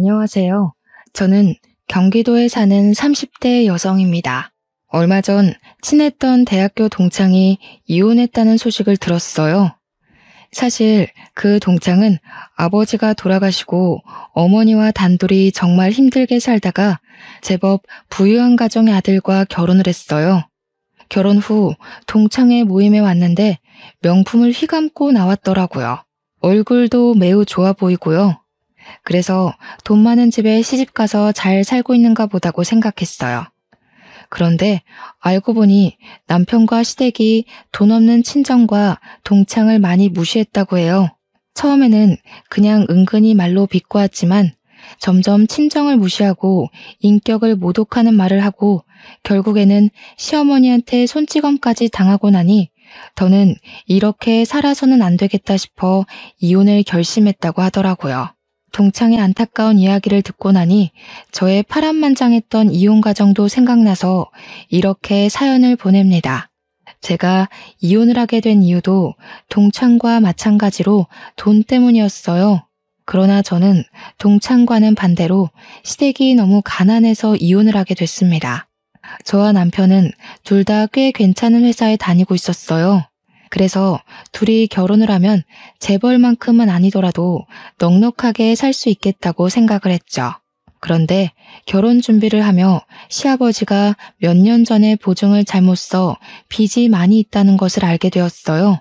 안녕하세요. 저는 경기도에 사는 30대 여성입니다. 얼마 전 친했던 대학교 동창이 이혼했다는 소식을 들었어요. 사실 그 동창은 아버지가 돌아가시고 어머니와 단둘이 정말 힘들게 살다가 제법 부유한 가정의 아들과 결혼을 했어요. 결혼 후 동창회 모임에 왔는데 명품을 휘감고 나왔더라고요. 얼굴도 매우 좋아 보이고요. 그래서 돈 많은 집에 시집가서 잘 살고 있는가 보다고 생각했어요. 그런데 알고 보니 남편과 시댁이 돈 없는 친정과 동창을 많이 무시했다고 해요. 처음에는 그냥 은근히 말로 비꼬았지만 점점 친정을 무시하고 인격을 모독하는 말을 하고 결국에는 시어머니한테 손찌검까지 당하고 나니 더는 이렇게 살아서는 안 되겠다 싶어 이혼을 결심했다고 하더라고요. 동창의 안타까운 이야기를 듣고 나니 저의 파란만장했던 이혼 과정도 생각나서 이렇게 사연을 보냅니다. 제가 이혼을 하게 된 이유도 동창과 마찬가지로 돈 때문이었어요. 그러나 저는 동창과는 반대로 시댁이 너무 가난해서 이혼을 하게 됐습니다. 저와 남편은 둘 다 꽤 괜찮은 회사에 다니고 있었어요. 그래서 둘이 결혼을 하면 재벌만큼은 아니더라도 넉넉하게 살 수 있겠다고 생각을 했죠. 그런데 결혼 준비를 하며 시아버지가 몇 년 전에 보증을 잘못 써 빚이 많이 있다는 것을 알게 되었어요.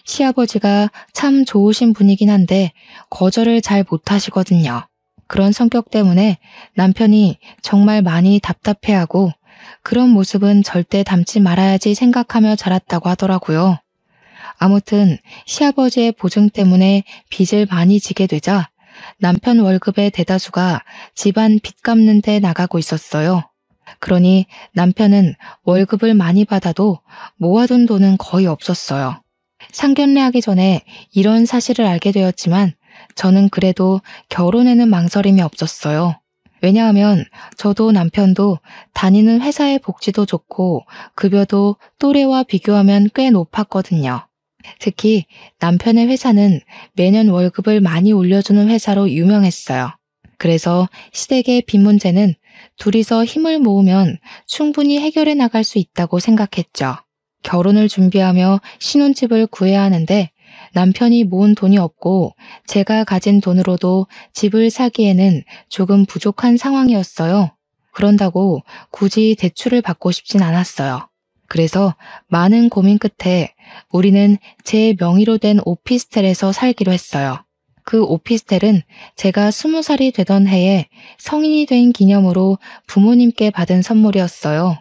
시아버지가 참 좋으신 분이긴 한데 거절을 잘 못하시거든요. 그런 성격 때문에 남편이 정말 많이 답답해하고 그런 모습은 절대 닮지 말아야지 생각하며 자랐다고 하더라고요. 아무튼 시아버지의 보증 때문에 빚을 많이 지게 되자 남편 월급의 대다수가 집안 빚 갚는 데 나가고 있었어요. 그러니 남편은 월급을 많이 받아도 모아둔 돈은 거의 없었어요. 상견례하기 전에 이런 사실을 알게 되었지만 저는 그래도 결혼에는 망설임이 없었어요. 왜냐하면 저도 남편도 다니는 회사의 복지도 좋고 급여도 또래와 비교하면 꽤 높았거든요. 특히 남편의 회사는 매년 월급을 많이 올려주는 회사로 유명했어요. 그래서 시댁의 빚 문제는 둘이서 힘을 모으면 충분히 해결해 나갈 수 있다고 생각했죠. 결혼을 준비하며 신혼집을 구해야 하는데 남편이 모은 돈이 없고 제가 가진 돈으로도 집을 사기에는 조금 부족한 상황이었어요. 그런다고 굳이 대출을 받고 싶진 않았어요. 그래서 많은 고민 끝에 우리는 제 명의로 된 오피스텔에서 살기로 했어요. 그 오피스텔은 제가 20살이 되던 해에 성인이 된 기념으로 부모님께 받은 선물이었어요.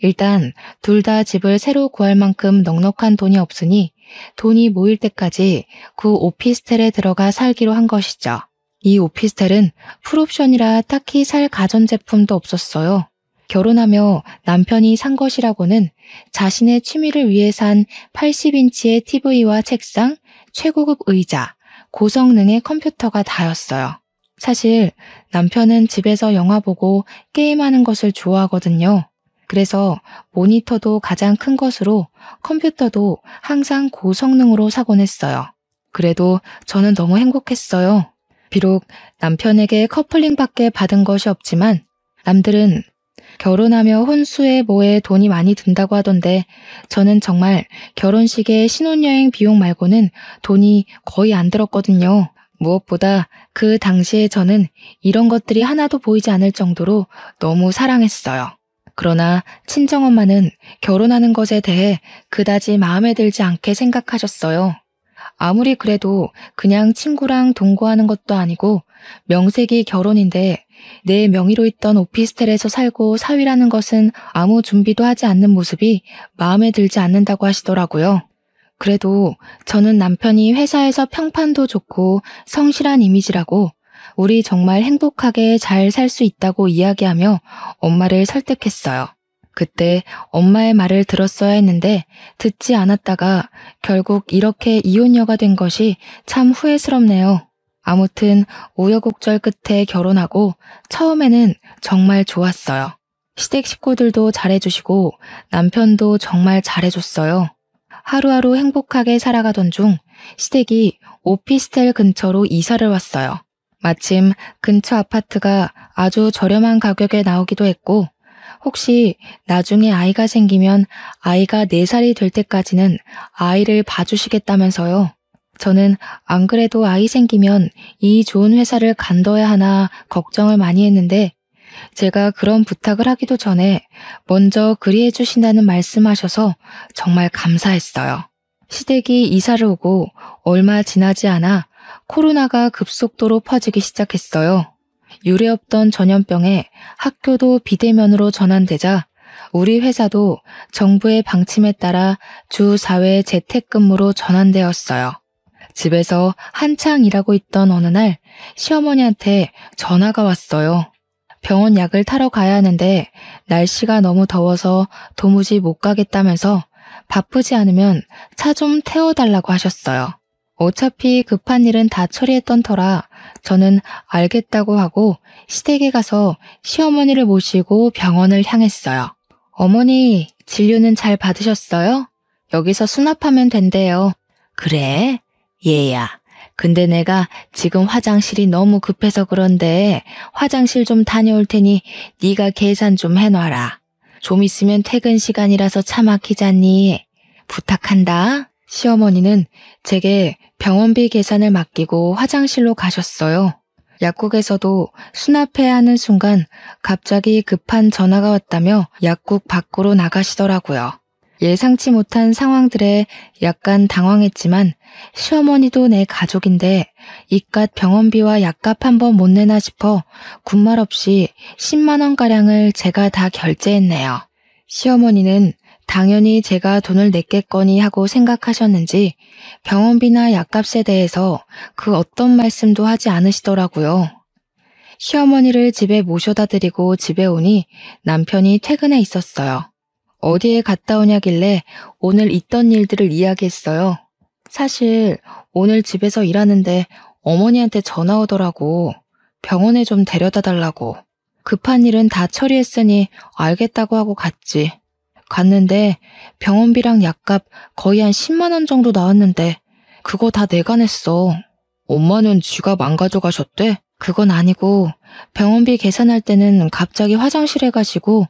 일단 둘 다 집을 새로 구할 만큼 넉넉한 돈이 없으니 돈이 모일 때까지 그 오피스텔에 들어가 살기로 한 것이죠. 이 오피스텔은 풀옵션이라 딱히 살 가전제품도 없었어요. 결혼하며 남편이 산 것이라고는 자신의 취미를 위해 산 80인치의 TV와 책상, 최고급 의자, 고성능의 컴퓨터가 다였어요. 사실 남편은 집에서 영화 보고 게임하는 것을 좋아하거든요. 그래서 모니터도 가장 큰 것으로 컴퓨터도 항상 고성능으로 사곤 했어요. 그래도 저는 너무 행복했어요. 비록 남편에게 커플링밖에 받은 것이 없지만 남들은 결혼하며 혼수에 뭐에 돈이 많이 든다고 하던데 저는 정말 결혼식에 신혼여행 비용 말고는 돈이 거의 안 들었거든요. 무엇보다 그 당시에 저는 이런 것들이 하나도 보이지 않을 정도로 너무 사랑했어요. 그러나 친정엄마는 결혼하는 것에 대해 그다지 마음에 들지 않게 생각하셨어요. 아무리 그래도 그냥 친구랑 동거하는 것도 아니고 명색이 결혼인데 내 명의로 있던 오피스텔에서 살고 사위라는 것은 아무 준비도 하지 않는 모습이 마음에 들지 않는다고 하시더라고요. 그래도 저는 남편이 회사에서 평판도 좋고 성실한 이미지라고 우리 정말 행복하게 잘 살 수 있다고 이야기하며 엄마를 설득했어요. 그때 엄마의 말을 들었어야 했는데 듣지 않았다가 결국 이렇게 이혼녀가 된 것이 참 후회스럽네요. 아무튼 우여곡절 끝에 결혼하고 처음에는 정말 좋았어요. 시댁 식구들도 잘해주시고 남편도 정말 잘해줬어요. 하루하루 행복하게 살아가던 중 시댁이 오피스텔 근처로 이사를 왔어요. 마침 근처 아파트가 아주 저렴한 가격에 나오기도 했고, 혹시 나중에 아이가 생기면 아이가 4살이 될 때까지는 아이를 봐주시겠다면서요. 저는 안 그래도 아이 생기면 이 좋은 회사를 간둬야 하나 걱정을 많이 했는데, 제가 그런 부탁을 하기도 전에 먼저 그리해 주신다는 말씀하셔서 정말 감사했어요. 시댁이 이사를 오고 얼마 지나지 않아 코로나가 급속도로 퍼지기 시작했어요. 유례없던 전염병에 학교도 비대면으로 전환되자 우리 회사도 정부의 방침에 따라 주 4회 재택근무로 전환되었어요. 집에서 한창 일하고 있던 어느 날 시어머니한테 전화가 왔어요. 병원 약을 타러 가야 하는데 날씨가 너무 더워서 도무지 못 가겠다면서 바쁘지 않으면 차 좀 태워달라고 하셨어요. 어차피 급한 일은 다 처리했던 터라 저는 알겠다고 하고 시댁에 가서 시어머니를 모시고 병원을 향했어요. 어머니, 진료는 잘 받으셨어요? 여기서 수납하면 된대요. 그래? 얘야. 근데 내가 지금 화장실이 너무 급해서 그런데 화장실 좀 다녀올 테니 네가 계산 좀 해놔라. 좀 있으면 퇴근 시간이라서 차 막히잖니. 부탁한다. 시어머니는 제게 병원비 계산을 맡기고 화장실로 가셨어요. 약국에서도 수납해야 하는 순간 갑자기 급한 전화가 왔다며 약국 밖으로 나가시더라고요. 예상치 못한 상황들에 약간 당황했지만 시어머니도 내 가족인데 이깟 병원비와 약값 한 번 못 내나 싶어 군말 없이 10만 원가량을 제가 다 결제했네요. 시어머니는 당연히 제가 돈을 냈겠거니 하고 생각하셨는지 병원비나 약값에 대해서 그 어떤 말씀도 하지 않으시더라고요. 시어머니를 집에 모셔다 드리고 집에 오니 남편이 퇴근해 있었어요. 어디에 갔다 오냐길래 오늘 있던 일들을 이야기했어요. 사실 오늘 집에서 일하는데 어머니한테 전화 오더라고. 병원에 좀 데려다 달라고. 급한 일은 다 처리했으니 알겠다고 하고 갔지. 갔는데 병원비랑 약값 거의 한 10만 원 정도 나왔는데 그거 다 내가 냈어. 엄마는 지갑 안 가져가셨대? 그건 아니고 병원비 계산할 때는 갑자기 화장실에 가시고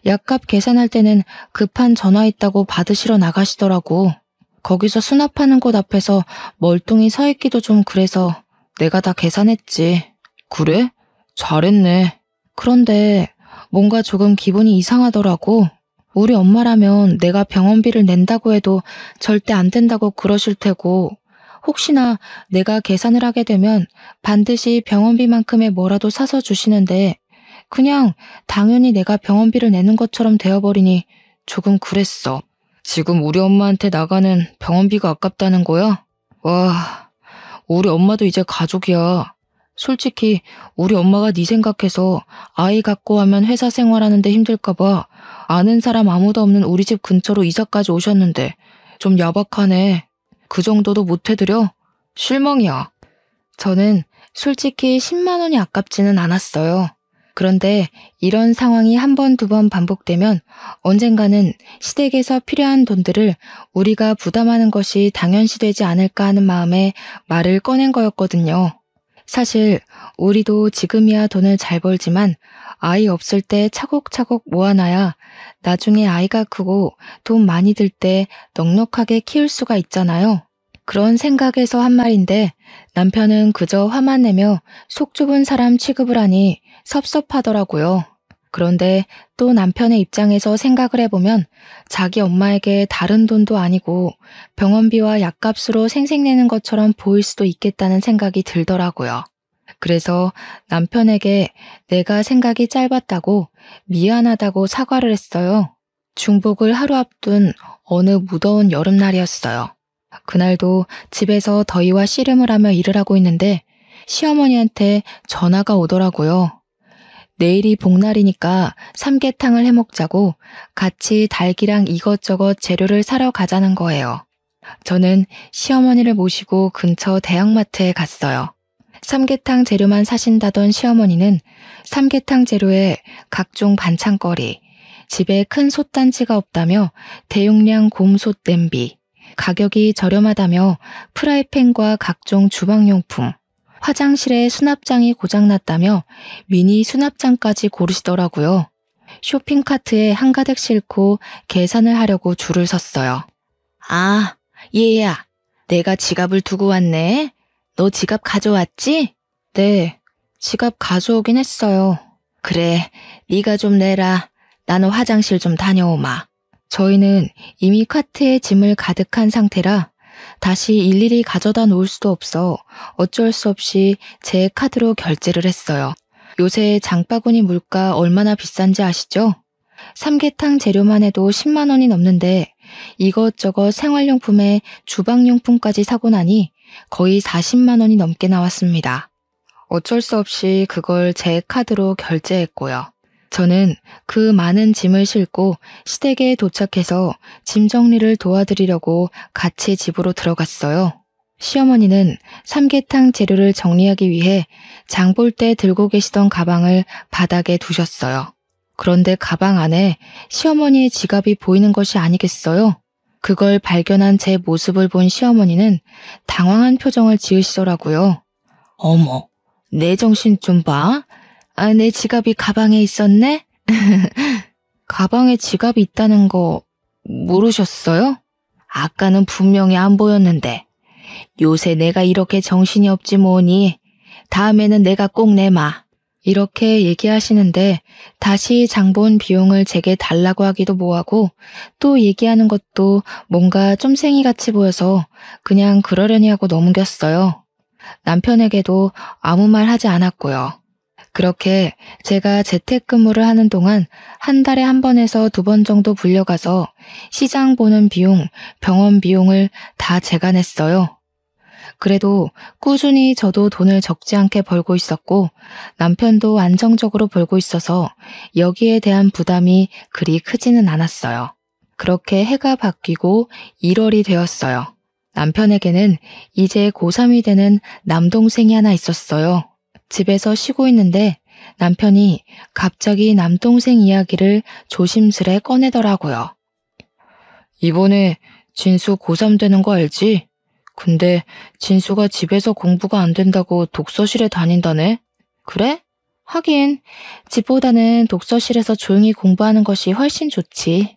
약값 계산할 때는 급한 전화 있다고 받으시러 나가시더라고. 거기서 수납하는 곳 앞에서 멀뚱히 서 있기도 좀 그래서 내가 다 계산했지. 그래? 잘했네. 그런데 뭔가 조금 기분이 이상하더라고. 우리 엄마라면 내가 병원비를 낸다고 해도 절대 안 된다고 그러실 테고 혹시나 내가 계산을 하게 되면 반드시 병원비만큼의 뭐라도 사서 주시는데 그냥 당연히 내가 병원비를 내는 것처럼 되어버리니 조금 그랬어. 지금 우리 엄마한테 나가는 병원비가 아깝다는 거야? 와, 우리 엄마도 이제 가족이야. 솔직히 우리 엄마가 네 생각해서 아이 갖고 하면 회사 생활하는데 힘들까봐 아는 사람 아무도 없는 우리 집 근처로 이사까지 오셨는데 좀 야박하네. 그 정도도 못 해드려? 실망이야. 저는 솔직히 10만 원이 아깝지는 않았어요. 그런데 이런 상황이 한 번, 두 번 반복되면 언젠가는 시댁에서 필요한 돈들을 우리가 부담하는 것이 당연시되지 않을까 하는 마음에 말을 꺼낸 거였거든요. 사실 우리도 지금이야 돈을 잘 벌지만 아이 없을 때 차곡차곡 모아놔야 나중에 아이가 크고 돈 많이 들 때 넉넉하게 키울 수가 있잖아요. 그런 생각에서 한 말인데 남편은 그저 화만 내며 속 좁은 사람 취급을 하니 섭섭하더라고요. 그런데 또 남편의 입장에서 생각을 해보면 자기 엄마에게 다른 돈도 아니고 병원비와 약값으로 생색내는 것처럼 보일 수도 있겠다는 생각이 들더라고요. 그래서 남편에게 내가 생각이 짧았다고 미안하다고 사과를 했어요. 중복을 하루 앞둔 어느 무더운 여름날이었어요. 그날도 집에서 더위와 씨름을 하며 일을 하고 있는데 시어머니한테 전화가 오더라고요. 내일이 복날이니까 삼계탕을 해먹자고 같이 닭이랑 이것저것 재료를 사러 가자는 거예요. 저는 시어머니를 모시고 근처 대형마트에 갔어요. 삼계탕 재료만 사신다던 시어머니는 삼계탕 재료에 각종 반찬거리, 집에 큰 솥단지가 없다며 대용량 곰솥 냄비, 가격이 저렴하다며 프라이팬과 각종 주방용품, 화장실에 수납장이 고장났다며 미니 수납장까지 고르시더라고요. 쇼핑카트에 한가득 싣고 계산을 하려고 줄을 섰어요. 아, 얘야, 내가 지갑을 두고 왔네. 너 지갑 가져왔지? 네, 지갑 가져오긴 했어요. 그래, 네가 좀 내라. 나는 화장실 좀 다녀오마. 저희는 이미 카트에 짐을 가득한 상태라 다시 일일이 가져다 놓을 수도 없어 어쩔 수 없이 제 카드로 결제를 했어요. 요새 장바구니 물가 얼마나 비싼지 아시죠? 삼계탕 재료만 해도 10만 원이 넘는데 이것저것 생활용품에 주방용품까지 사고 나니 거의 40만 원이 넘게 나왔습니다. 어쩔 수 없이 그걸 제 카드로 결제했고요. 저는 그 많은 짐을 싣고 시댁에 도착해서 짐 정리를 도와드리려고 같이 집으로 들어갔어요. 시어머니는 삼계탕 재료를 정리하기 위해 장 볼 때 들고 계시던 가방을 바닥에 두셨어요. 그런데 가방 안에 시어머니의 지갑이 보이는 것이 아니겠어요? 그걸 발견한 제 모습을 본 시어머니는 당황한 표정을 지으시더라고요. 어머, 내 정신 좀 봐. 아, 내 지갑이 가방에 있었네? 가방에 지갑이 있다는 거 모르셨어요? 아까는 분명히 안 보였는데. 요새 내가 이렇게 정신이 없지 뭐니. 다음에는 내가 꼭 내마. 이렇게 얘기하시는데 다시 장본 비용을 제게 달라고 하기도 뭐하고 또 얘기하는 것도 뭔가 쫌생이같이 보여서 그냥 그러려니 하고 넘겼어요. 남편에게도 아무 말 하지 않았고요. 그렇게 제가 재택근무를 하는 동안 한 달에 한 번에서 2번 정도 불려가서 시장 보는 비용, 병원 비용을 다 제가 냈어요. 그래도 꾸준히 저도 돈을 적지 않게 벌고 있었고 남편도 안정적으로 벌고 있어서 여기에 대한 부담이 그리 크지는 않았어요. 그렇게 해가 바뀌고 1월이 되었어요. 남편에게는 이제 고3이 되는 남동생이 하나 있었어요. 집에서 쉬고 있는데 남편이 갑자기 남동생 이야기를 조심스레 꺼내더라고요. 이번에 진수 고3 되는 거 알지? 근데 진수가 집에서 공부가 안 된다고 독서실에 다닌다네? 그래? 하긴 집보다는 독서실에서 조용히 공부하는 것이 훨씬 좋지.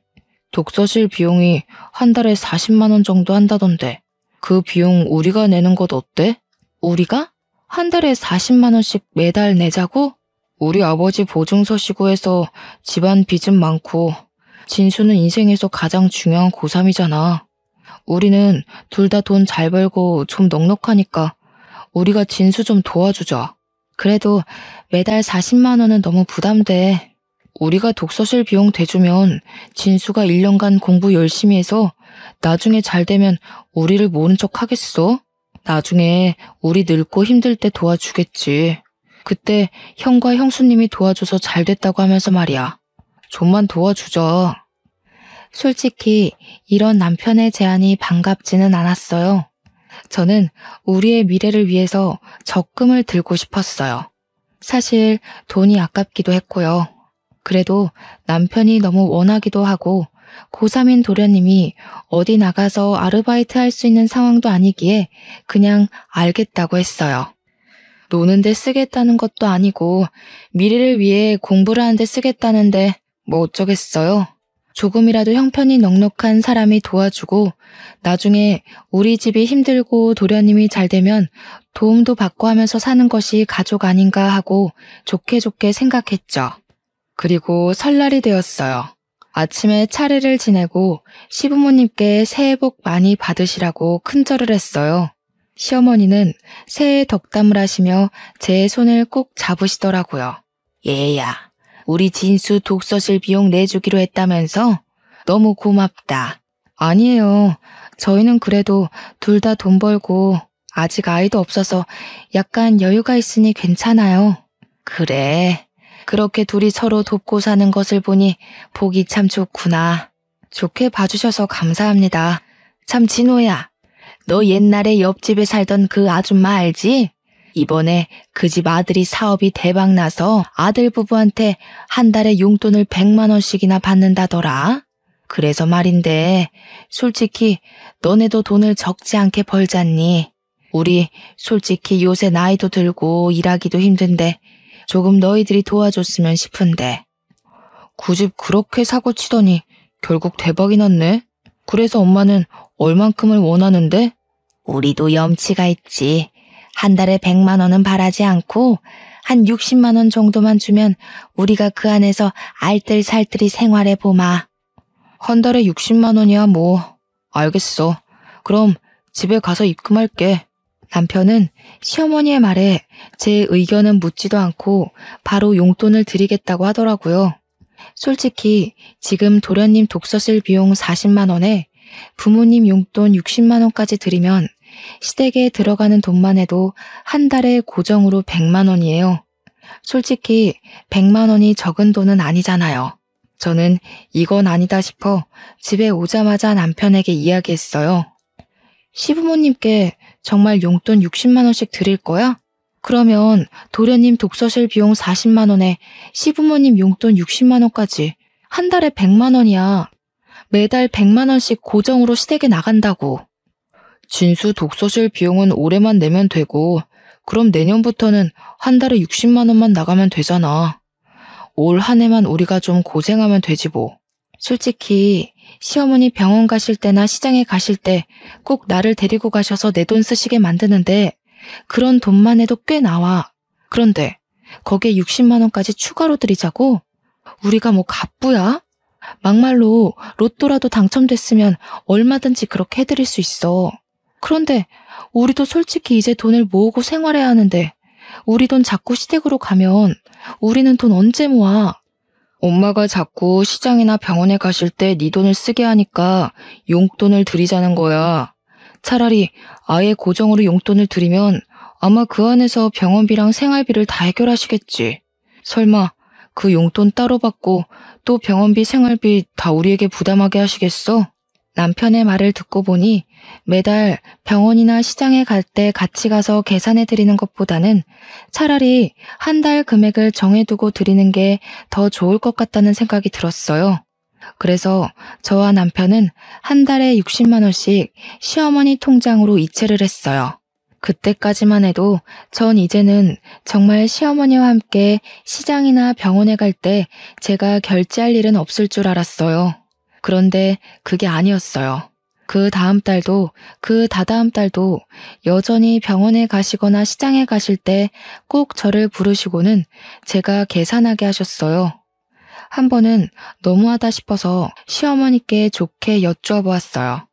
독서실 비용이 한 달에 40만 원 정도 한다던데 그 비용 우리가 내는 것 어때? 우리가? 한 달에 40만 원씩 매달 내자고? 우리 아버지 보증서시고 해서 집안 빚은 많고 진수는 인생에서 가장 중요한 고3이잖아. 우리는 둘 다 돈 잘 벌고 좀 넉넉하니까 우리가 진수 좀 도와주자. 그래도 매달 40만 원은 너무 부담돼. 우리가 독서실 비용 대주면 진수가 1년간 공부 열심히 해서 나중에 잘 되면 우리를 모른 척 하겠어? 나중에 우리 늙고 힘들 때 도와주겠지. 그때 형과 형수님이 도와줘서 잘 됐다고 하면서 말이야. 좀만 도와주자. 솔직히 이런 남편의 제안이 반갑지는 않았어요. 저는 우리의 미래를 위해서 적금을 들고 싶었어요. 사실 돈이 아깝기도 했고요. 그래도 남편이 너무 원하기도 하고 고3인 도련님이 어디 나가서 아르바이트 할 수 있는 상황도 아니기에 그냥 알겠다고 했어요. 노는데 쓰겠다는 것도 아니고 미래를 위해 공부를 하는데 쓰겠다는데 뭐 어쩌겠어요. 조금이라도 형편이 넉넉한 사람이 도와주고 나중에 우리 집이 힘들고 도련님이 잘 되면 도움도 받고 하면서 사는 것이 가족 아닌가 하고 좋게 생각했죠. 그리고 설날이 되었어요. 아침에 차례를 지내고 시부모님께 새해 복 많이 받으시라고 큰절을 했어요. 시어머니는 새해 덕담을 하시며 제 손을 꼭 잡으시더라고요. 얘야, 우리 진수 독서실 비용 내주기로 했다면서? 너무 고맙다. 아니에요. 저희는 그래도 둘 다 돈 벌고 아직 아이도 없어서 약간 여유가 있으니 괜찮아요. 그래. 그렇게 둘이 서로 돕고 사는 것을 보니 보기 참 좋구나. 좋게 봐주셔서 감사합니다. 참 진호야, 너 옛날에 옆집에 살던 그 아줌마 알지? 이번에 그 집 아들이 사업이 대박나서 아들 부부한테 한 달에 용돈을 100만 원씩이나 받는다더라. 그래서 말인데 솔직히 너네도 돈을 적지 않게 벌잖니. 우리 솔직히 요새 나이도 들고 일하기도 힘든데 조금 너희들이 도와줬으면 싶은데. 그 집 그렇게 사고치더니 결국 대박이 났네. 그래서 엄마는 얼만큼을 원하는데? 우리도 염치가 있지. 한 달에 100만 원은 바라지 않고 한 60만 원 정도만 주면 우리가 그 안에서 알뜰살뜰히 생활해 보마. 한 달에 60만 원이야 뭐. 알겠어. 그럼 집에 가서 입금할게. 남편은 시어머니의 말에 제 의견은 묻지도 않고 바로 용돈을 드리겠다고 하더라고요. 솔직히 지금 도련님 독서실 비용 40만 원에 부모님 용돈 60만 원까지 드리면 시댁에 들어가는 돈만 해도 한 달에 고정으로 100만 원이에요. 솔직히 100만 원이 적은 돈은 아니잖아요. 저는 이건 아니다 싶어 집에 오자마자 남편에게 이야기했어요. 시부모님께 정말 용돈 60만 원씩 드릴 거야? 그러면 도련님 독서실 비용 40만 원에 시부모님 용돈 60만 원까지 한 달에 100만 원이야. 매달 100만 원씩 고정으로 시댁에 나간다고. 진수 독서실 비용은 올해만 내면 되고 그럼 내년부터는 한 달에 60만 원만 나가면 되잖아. 올 한 해만 우리가 좀 고생하면 되지 뭐. 솔직히 시어머니 병원 가실 때나 시장에 가실 때 꼭 나를 데리고 가셔서 내 돈 쓰시게 만드는데 그런 돈만 해도 꽤 나와. 그런데 거기에 60만 원까지 추가로 드리자고? 우리가 뭐 갑부야? 막말로 로또라도 당첨됐으면 얼마든지 그렇게 해드릴 수 있어. 그런데 우리도 솔직히 이제 돈을 모으고 생활해야 하는데 우리 돈 자꾸 시댁으로 가면 우리는 돈 언제 모아? 엄마가 자꾸 시장이나 병원에 가실 때 네 돈을 쓰게 하니까 용돈을 드리자는 거야. 차라리 아예 고정으로 용돈을 드리면 아마 그 안에서 병원비랑 생활비를 다 해결하시겠지. 설마 그 용돈 따로 받고 또 병원비 생활비 다 우리에게 부담하게 하시겠어? 남편의 말을 듣고 보니 매달 병원이나 시장에 갈 때 같이 가서 계산해 드리는 것보다는 차라리 한 달 금액을 정해두고 드리는 게 더 좋을 것 같다는 생각이 들었어요. 그래서 저와 남편은 한 달에 60만 원씩 시어머니 통장으로 이체를 했어요. 그때까지만 해도 전 이제는 정말 시어머니와 함께 시장이나 병원에 갈 때 제가 결제할 일은 없을 줄 알았어요. 그런데 그게 아니었어요. 그 다음 달도 그 다다음 달도 여전히 병원에 가시거나 시장에 가실 때 꼭 저를 부르시고는 제가 계산하게 하셨어요. 한 번은 너무하다 싶어서 시어머니께 좋게 여쭈어 보았어요.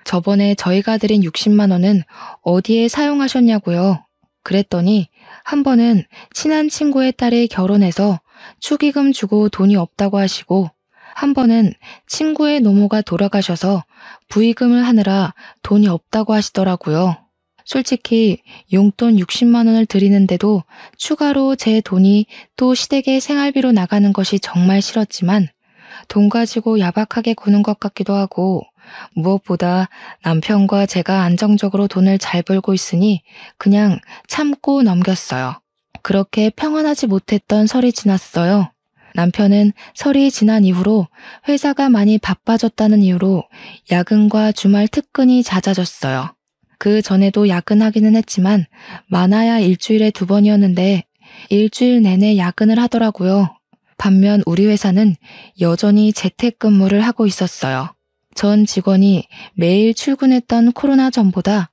저번에 저희가 드린 60만 원은 어디에 사용하셨냐고요. 그랬더니 한 번은 친한 친구의 딸이 결혼해서 축의금 주고 돈이 없다고 하시고 한 번은 친구의 노모가 돌아가셔서 부의금을 하느라 돈이 없다고 하시더라고요. 솔직히 용돈 60만 원을 드리는데도 추가로 제 돈이 또 시댁의 생활비로 나가는 것이 정말 싫었지만 돈 가지고 야박하게 구는 것 같기도 하고 무엇보다 남편과 제가 안정적으로 돈을 잘 벌고 있으니 그냥 참고 넘겼어요. 그렇게 평안하지 못했던 설이 지났어요. 남편은 설이 지난 이후로 회사가 많이 바빠졌다는 이유로 야근과 주말 특근이 잦아졌어요. 그 전에도 야근하기는 했지만 많아야 일주일에 2번이었는데 일주일 내내 야근을 하더라고요. 반면 우리 회사는 여전히 재택근무를 하고 있었어요. 전 직원이 매일 출근했던 코로나 전보다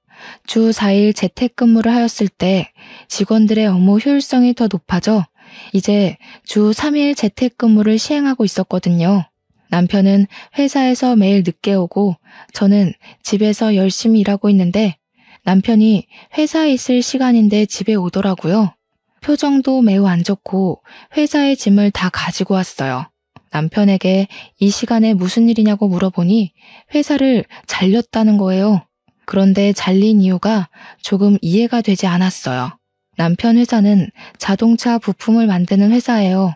주 4일 재택근무를 하였을 때 직원들의 업무 효율성이 더 높아져 이제 주 3일 재택근무를 시행하고 있었거든요. 남편은 회사에서 매일 늦게 오고 저는 집에서 열심히 일하고 있는데 남편이 회사에 있을 시간인데 집에 오더라고요. 표정도 매우 안 좋고 회사의 짐을 다 가지고 왔어요. 남편에게 이 시간에 무슨 일이냐고 물어보니 회사를 잘렸다는 거예요. 그런데 잘린 이유가 조금 이해가 되지 않았어요. 남편 회사는 자동차 부품을 만드는 회사예요.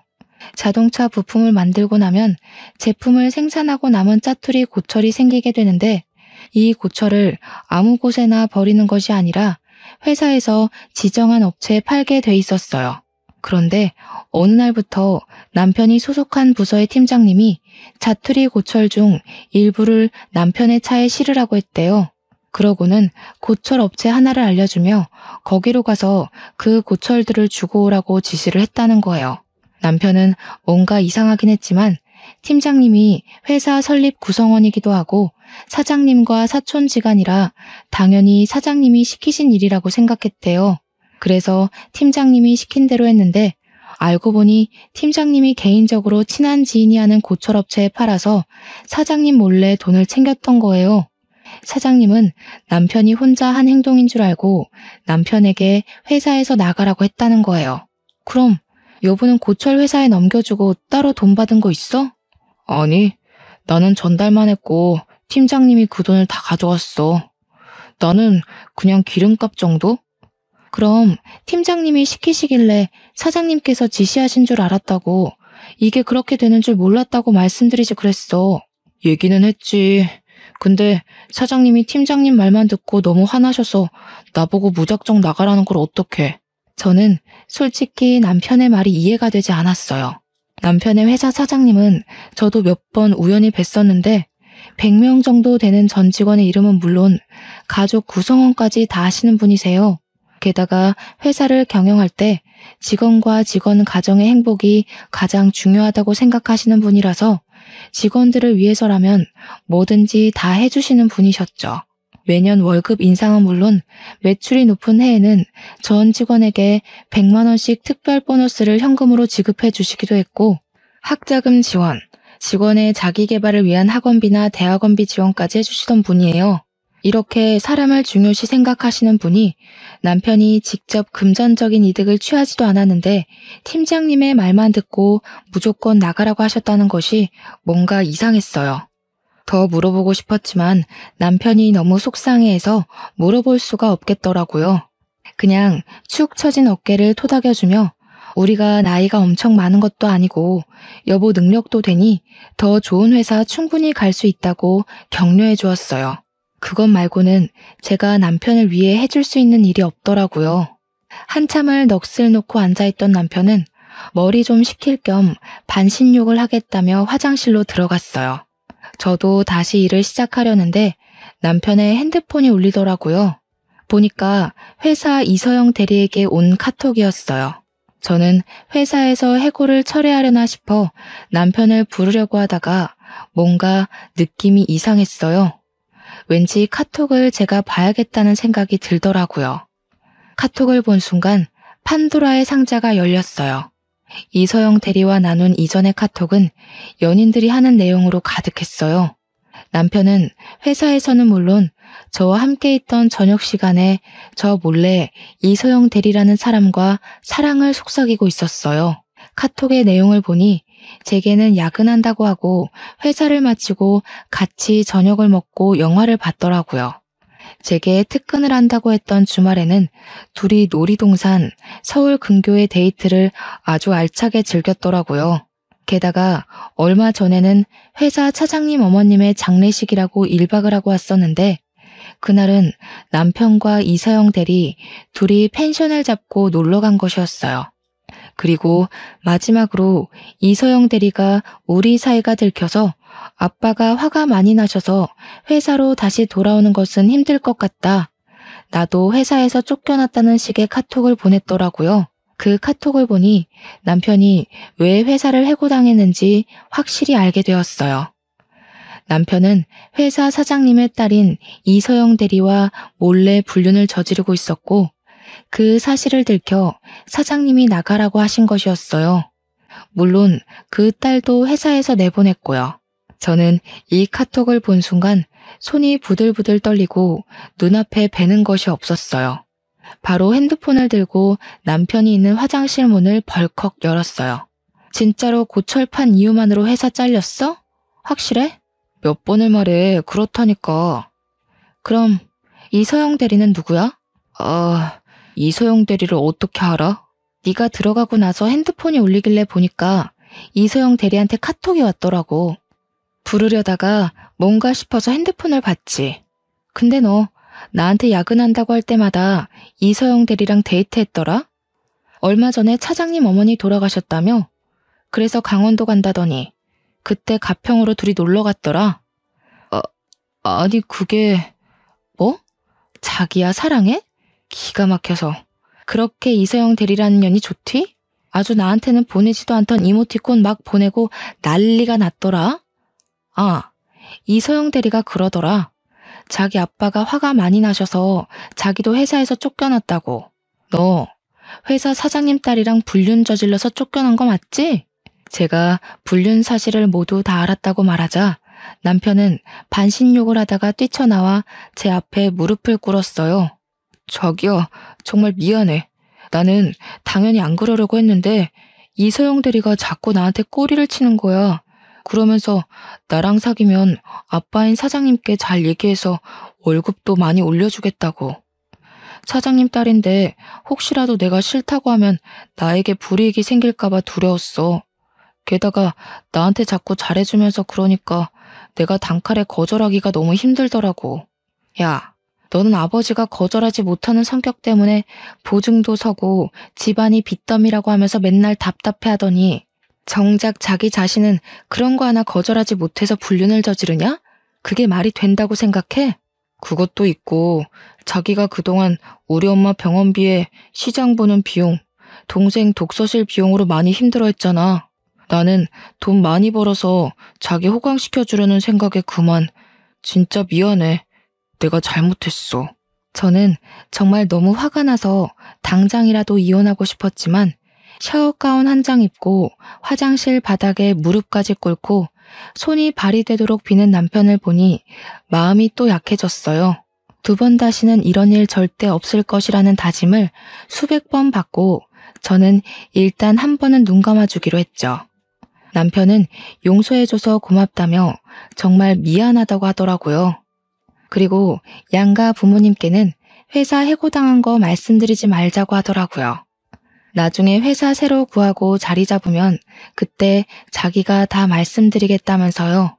자동차 부품을 만들고 나면 제품을 생산하고 남은 짜투리 고철이 생기게 되는데 이 고철을 아무 곳에나 버리는 것이 아니라 회사에서 지정한 업체에 팔게 돼 있었어요. 그런데 어느 날부터 남편이 소속한 부서의 팀장님이 자투리 고철 중 일부를 남편의 차에 실으라고 했대요. 그러고는 고철 업체 하나를 알려주며 거기로 가서 그 고철들을 주고 오라고 지시를 했다는 거예요. 남편은 뭔가 이상하긴 했지만 팀장님이 회사 설립 구성원이기도 하고 사장님과 사촌지간이라 당연히 사장님이 시키신 일이라고 생각했대요. 그래서 팀장님이 시킨 대로 했는데 알고 보니 팀장님이 개인적으로 친한 지인이 하는 고철업체에 팔아서 사장님 몰래 돈을 챙겼던 거예요. 사장님은 남편이 혼자 한 행동인 줄 알고 남편에게 회사에서 나가라고 했다는 거예요. 그럼 여보는 고철 회사에 넘겨주고 따로 돈 받은 거 있어? 아니, 나는 전달만 했고 팀장님이 그 돈을 다 가져갔어. 나는 그냥 기름값 정도? 그럼 팀장님이 시키시길래 사장님께서 지시하신 줄 알았다고, 이게 그렇게 되는 줄 몰랐다고 말씀드리지 그랬어. 얘기는 했지. 근데 사장님이 팀장님 말만 듣고 너무 화나셔서 나보고 무작정 나가라는 걸 어떡해. 저는 솔직히 남편의 말이 이해가 되지 않았어요. 남편의 회사 사장님은 저도 몇 번 우연히 뵀었는데 100명 정도 되는 전 직원의 이름은 물론 가족 구성원까지 다 아시는 분이세요. 게다가 회사를 경영할 때 직원과 직원 가정의 행복이 가장 중요하다고 생각하시는 분이라서 직원들을 위해서라면 뭐든지 다 해주시는 분이셨죠. 매년 월급 인상은 물론 매출이 높은 해에는 전 직원에게 100만 원씩 특별 보너스를 현금으로 지급해 주시기도 했고, 학자금 지원, 직원의 자기 개발을 위한 학원비나 대학원비 지원까지 해주시던 분이에요. 이렇게 사람을 중요시 생각하시는 분이 남편이 직접 금전적인 이득을 취하지도 않았는데 팀장님의 말만 듣고 무조건 나가라고 하셨다는 것이 뭔가 이상했어요. 더 물어보고 싶었지만 남편이 너무 속상해해서 물어볼 수가 없겠더라고요. 그냥 축 처진 어깨를 토닥여주며 우리가 나이가 엄청 많은 것도 아니고 여보 능력도 되니 더 좋은 회사 충분히 갈 수 있다고 격려해 주었어요. 그것 말고는 제가 남편을 위해 해줄 수 있는 일이 없더라고요. 한참을 넋을 놓고 앉아있던 남편은 머리 좀 식힐 겸 반신욕을 하겠다며 화장실로 들어갔어요. 저도 다시 일을 시작하려는데 남편의 핸드폰이 울리더라고요. 보니까 회사 이서영 대리에게 온 카톡이었어요. 저는 회사에서 해고를 철회하려나 싶어 남편을 부르려고 하다가 뭔가 느낌이 이상했어요. 왠지 카톡을 제가 봐야겠다는 생각이 들더라고요. 카톡을 본 순간 판도라의 상자가 열렸어요. 이서영 대리와 나눈 이전의 카톡은 연인들이 하는 내용으로 가득했어요. 남편은 회사에서는 물론 저와 함께 있던 저녁 시간에 저 몰래 이서영 대리라는 사람과 사랑을 속삭이고 있었어요. 카톡의 내용을 보니 제게는 야근한다고 하고 회사를 마치고 같이 저녁을 먹고 영화를 봤더라고요. 제게 특근을 한다고 했던 주말에는 둘이 놀이동산, 서울 근교의 데이트를 아주 알차게 즐겼더라고요. 게다가 얼마 전에는 회사 차장님 어머님의 장례식이라고 1박을 하고 왔었는데 그날은 남편과 이서영 대리 둘이 펜션을 잡고 놀러 간 것이었어요. 그리고 마지막으로 이서영 대리가 우리 사이가 들켜서 아빠가 화가 많이 나셔서 회사로 다시 돌아오는 것은 힘들 것 같다. 나도 회사에서 쫓겨났다는 식의 카톡을 보냈더라고요. 그 카톡을 보니 남편이 왜 회사를 해고당했는지 확실히 알게 되었어요. 남편은 회사 사장님의 딸인 이서영 대리와 몰래 불륜을 저지르고 있었고 그 사실을 들켜 사장님이 나가라고 하신 것이었어요. 물론 그 딸도 회사에서 내보냈고요. 저는 이 카톡을 본 순간 손이 부들부들 떨리고 눈앞에 뵈는 것이 없었어요. 바로 핸드폰을 들고 남편이 있는 화장실 문을 벌컥 열었어요. 진짜로 고철판 이유만으로 회사 잘렸어? 확실해? 몇 번을 말해. 그렇다니까. 그럼 이서영 대리는 누구야? 이서영 대리를 어떻게 알아? 네가 들어가고 나서 핸드폰이 울리길래 보니까 이서영 대리한테 카톡이 왔더라고. 부르려다가 뭔가 싶어서 핸드폰을 봤지. 근데 너 나한테 야근한다고 할 때마다 이서영 대리랑 데이트했더라? 얼마 전에 차장님 어머니 돌아가셨다며? 그래서 강원도 간다더니 그때 가평으로 둘이 놀러 갔더라? 아니 그게... 뭐? 자기야 사랑해? 기가 막혀서. 그렇게 이서영 대리라는 년이 좋디? 아주 나한테는 보내지도 않던 이모티콘 막 보내고 난리가 났더라. 아, 이서영 대리가 그러더라. 자기 아빠가 화가 많이 나셔서 자기도 회사에서 쫓겨났다고. 너 회사 사장님 딸이랑 불륜 저질러서 쫓겨난 거 맞지? 제가 불륜 사실을 모두 다 알았다고 말하자 남편은 반신욕을 하다가 뛰쳐나와 제 앞에 무릎을 꿇었어요. 저기요, 정말 미안해. 나는 당연히 안 그러려고 했는데 이서영 대리가 자꾸 나한테 꼬리를 치는 거야. 그러면서 나랑 사귀면 아빠인 사장님께 잘 얘기해서 월급도 많이 올려주겠다고. 사장님 딸인데 혹시라도 내가 싫다고 하면 나에게 불이익이 생길까봐 두려웠어. 게다가 나한테 자꾸 잘해주면서 그러니까 내가 단칼에 거절하기가 너무 힘들더라고. 야, 너는 아버지가 거절하지 못하는 성격 때문에 보증도 서고 집안이 빚더미라고 하면서 맨날 답답해하더니 정작 자기 자신은 그런 거 하나 거절하지 못해서 불륜을 저지르냐? 그게 말이 된다고 생각해? 그것도 있고 자기가 그동안 우리 엄마 병원비에 시장 보는 비용, 동생 독서실 비용으로 많이 힘들어했잖아. 나는 돈 많이 벌어서 자기 호강시켜주려는 생각에 그만. 진짜 미안해. 내가 잘못했어. 저는 정말 너무 화가 나서 당장이라도 이혼하고 싶었지만 샤워 가운 한 장 입고 화장실 바닥에 무릎까지 꿇고 손이 발이 되도록 비는 남편을 보니 마음이 또 약해졌어요. 2번 다시는 이런 일 절대 없을 것이라는 다짐을 수백 번 받고 저는 일단 한 번은 눈 감아주기로 했죠. 남편은 용서해줘서 고맙다며 정말 미안하다고 하더라고요. 그리고 양가 부모님께는 회사 해고당한 거 말씀드리지 말자고 하더라고요. 나중에 회사 새로 구하고 자리 잡으면 그때 자기가 다 말씀드리겠다면서요.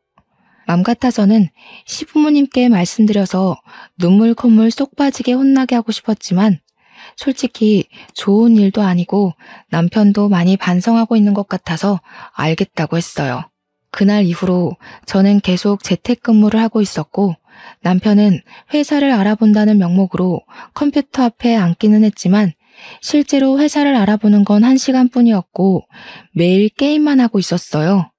맘 같아서는 시부모님께 말씀드려서 눈물 콧물 쏙 빠지게 혼나게 하고 싶었지만 솔직히 좋은 일도 아니고 남편도 많이 반성하고 있는 것 같아서 알겠다고 했어요. 그날 이후로 저는 계속 재택근무를 하고 있었고 남편은 회사를 알아본다는 명목으로 컴퓨터 앞에 앉기는 했지만 실제로 회사를 알아보는 건 1시간뿐이었고 매일 게임만 하고 있었어요.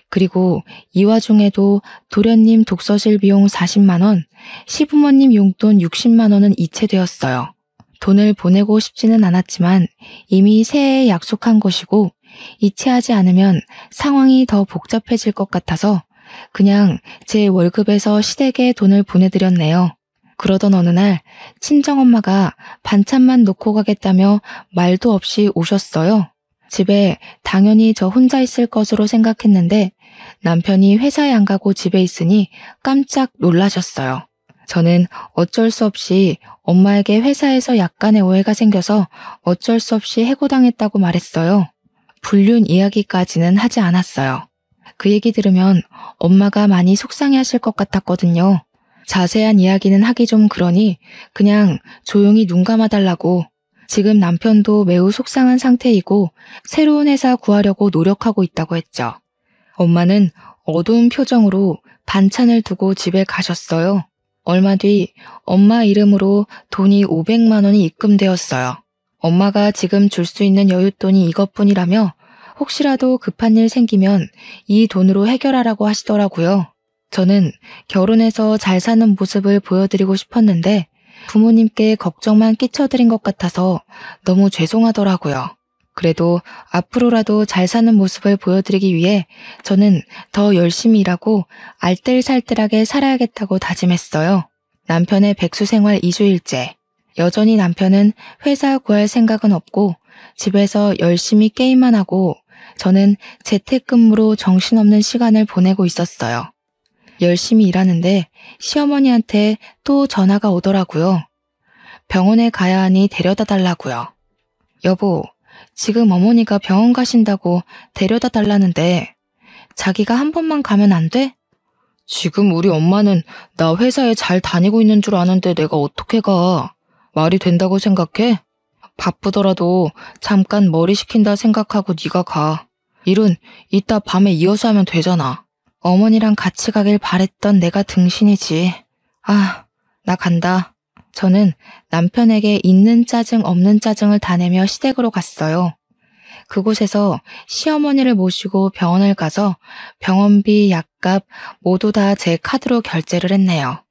그리고 이 와중에도 도련님 독서실 비용 40만 원, 시부모님 용돈 60만 원은 이체되었어요. 돈을 보내고 싶지는 않았지만 이미 새해에 약속한 것이고 이체하지 않으면 상황이 더 복잡해질 것 같아서 그냥 제 월급에서 시댁에 돈을 보내드렸네요. 그러던 어느 날 친정엄마가 반찬만 놓고 가겠다며 말도 없이 오셨어요. 집에 당연히 저 혼자 있을 것으로 생각했는데 남편이 회사에 안 가고 집에 있으니 깜짝 놀라셨어요. 저는 어쩔 수 없이 엄마에게 회사에서 약간의 오해가 생겨서 어쩔 수 없이 해고당했다고 말했어요. 불륜 이야기까지는 하지 않았어요. 그 얘기 들으면 엄마가 많이 속상해하실 것 같았거든요. 자세한 이야기는 하기 좀 그러니 그냥 조용히 눈 감아달라고. 지금 남편도 매우 속상한 상태이고 새로운 회사 구하려고 노력하고 있다고 했죠. 엄마는 어두운 표정으로 반찬을 두고 집에 가셨어요. 얼마 뒤 엄마 이름으로 돈이 500만 원이 입금되었어요. 엄마가 지금 줄 수 있는 여윳돈이 이것뿐이라며 혹시라도 급한 일 생기면 이 돈으로 해결하라고 하시더라고요. 저는 결혼해서 잘 사는 모습을 보여드리고 싶었는데 부모님께 걱정만 끼쳐드린 것 같아서 너무 죄송하더라고요. 그래도 앞으로라도 잘 사는 모습을 보여드리기 위해 저는 더 열심히 일하고 알뜰살뜰하게 살아야겠다고 다짐했어요. 남편의 백수생활 2주일째. 여전히 남편은 회사 구할 생각은 없고 집에서 열심히 게임만 하고 저는 재택근무로 정신없는 시간을 보내고 있었어요. 열심히 일하는데 시어머니한테 또 전화가 오더라고요. 병원에 가야 하니 데려다 달라고요. 여보, 지금 어머니가 병원 가신다고 데려다 달라는데 자기가 한 번만 가면 안 돼? 지금 우리 엄마는 나 회사에 잘 다니고 있는 줄 아는데 내가 어떻게 가? 말이 된다고 생각해? 바쁘더라도 잠깐 머리 식힌다 생각하고 네가 가. 일은 이따 밤에 이어서 하면 되잖아. 어머니랑 같이 가길 바랬던 내가 등신이지. 아, 나 간다. 저는 남편에게 있는 짜증 없는 짜증을 다 내며 시댁으로 갔어요. 그곳에서 시어머니를 모시고 병원을 가서 병원비, 약값 모두 다 제 카드로 결제를 했네요.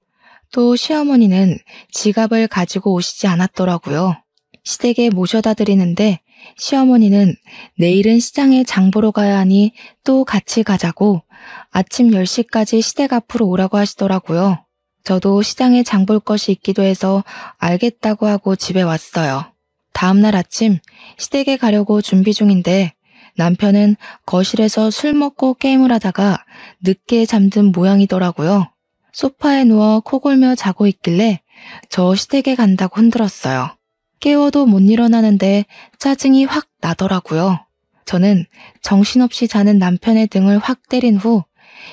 또 시어머니는 지갑을 가지고 오시지 않았더라고요. 시댁에 모셔다 드리는데 시어머니는 내일은 시장에 장 보러 가야 하니 또 같이 가자고 아침 10시까지 시댁 앞으로 오라고 하시더라고요. 저도 시장에 장 볼 것이 있기도 해서 알겠다고 하고 집에 왔어요. 다음날 아침 시댁에 가려고 준비 중인데 남편은 거실에서 술 먹고 게임을 하다가 늦게 잠든 모양이더라고요. 소파에 누워 코골며 자고 있길래 저 시댁에 간다고 흔들었어요. 깨워도 못 일어나는데 짜증이 확 나더라고요. 저는 정신없이 자는 남편의 등을 확 때린 후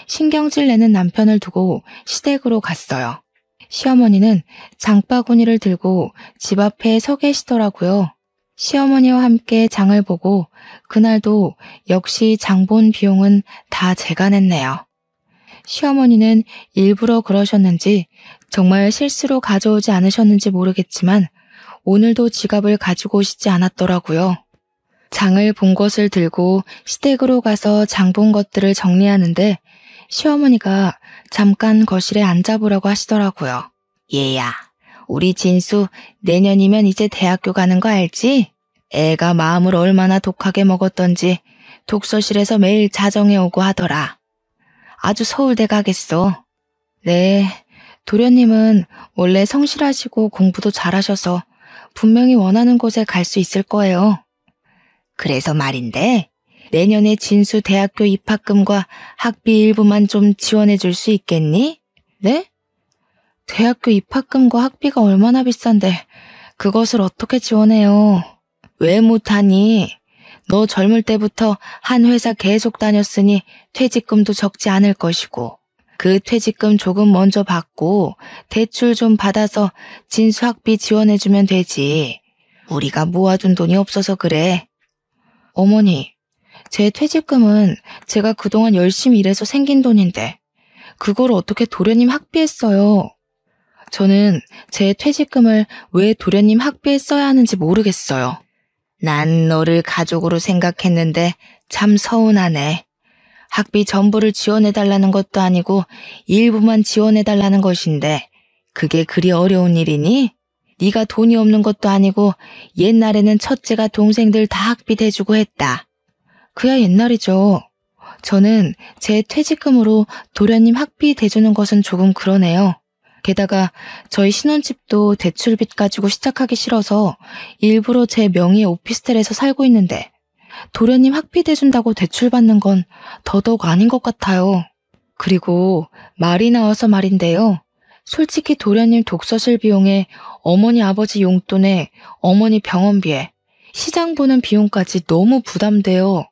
신경질 내는 남편을 두고 시댁으로 갔어요. 시어머니는 장바구니를 들고 집 앞에 서 계시더라고요. 시어머니와 함께 장을 보고 그날도 역시 장 본 비용은 다 제가 냈네요. 시어머니는 일부러 그러셨는지 정말 실수로 가져오지 않으셨는지 모르겠지만 오늘도 지갑을 가지고 오시지 않았더라고요. 장을 본 것을 들고 시댁으로 가서 장 본 것들을 정리하는데 시어머니가 잠깐 거실에 앉아보라고 하시더라고요. 얘야, 우리 진수 내년이면 이제 대학교 가는 거 알지? 애가 마음을 얼마나 독하게 먹었던지 독서실에서 매일 자정해 오고 하더라. 아주 서울대 가겠어. 네, 도련님은 원래 성실하시고 공부도 잘하셔서 분명히 원하는 곳에 갈 수 있을 거예요. 그래서 말인데 내년에 진수 대학교 입학금과 학비 일부만 좀 지원해 줄 수 있겠니? 네? 대학교 입학금과 학비가 얼마나 비싼데 그것을 어떻게 지원해요? 왜 못하니? 너 젊을 때부터 한 회사 계속 다녔으니 퇴직금도 적지 않을 것이고 그 퇴직금 조금 먼저 받고 대출 좀 받아서 진수 학비 지원해주면 되지. 우리가 모아둔 돈이 없어서 그래. 어머니, 제 퇴직금은 제가 그동안 열심히 일해서 생긴 돈인데 그걸 어떻게 도련님 학비에 써요? 저는 제 퇴직금을 왜 도련님 학비에 써야 하는지 모르겠어요. 난 너를 가족으로 생각했는데 참 서운하네. 학비 전부를 지원해달라는 것도 아니고 일부만 지원해달라는 것인데 그게 그리 어려운 일이니? 네가 돈이 없는 것도 아니고 옛날에는 첫째가 동생들 다 학비 대주고 했다. 그야 옛날이죠. 저는 제 퇴직금으로 도련님 학비 대주는 것은 조금 그러네요. 게다가 저희 신혼집도 대출빚 가지고 시작하기 싫어서 일부러 제 명의의 오피스텔에서 살고 있는데 도련님 학비 대준다고 대출받는 건 더더욱 아닌 것 같아요. 그리고 말이 나와서 말인데요. 솔직히 도련님 독서실 비용에 어머니 아버지 용돈에 어머니 병원비에 시장 보는 비용까지 너무 부담돼요.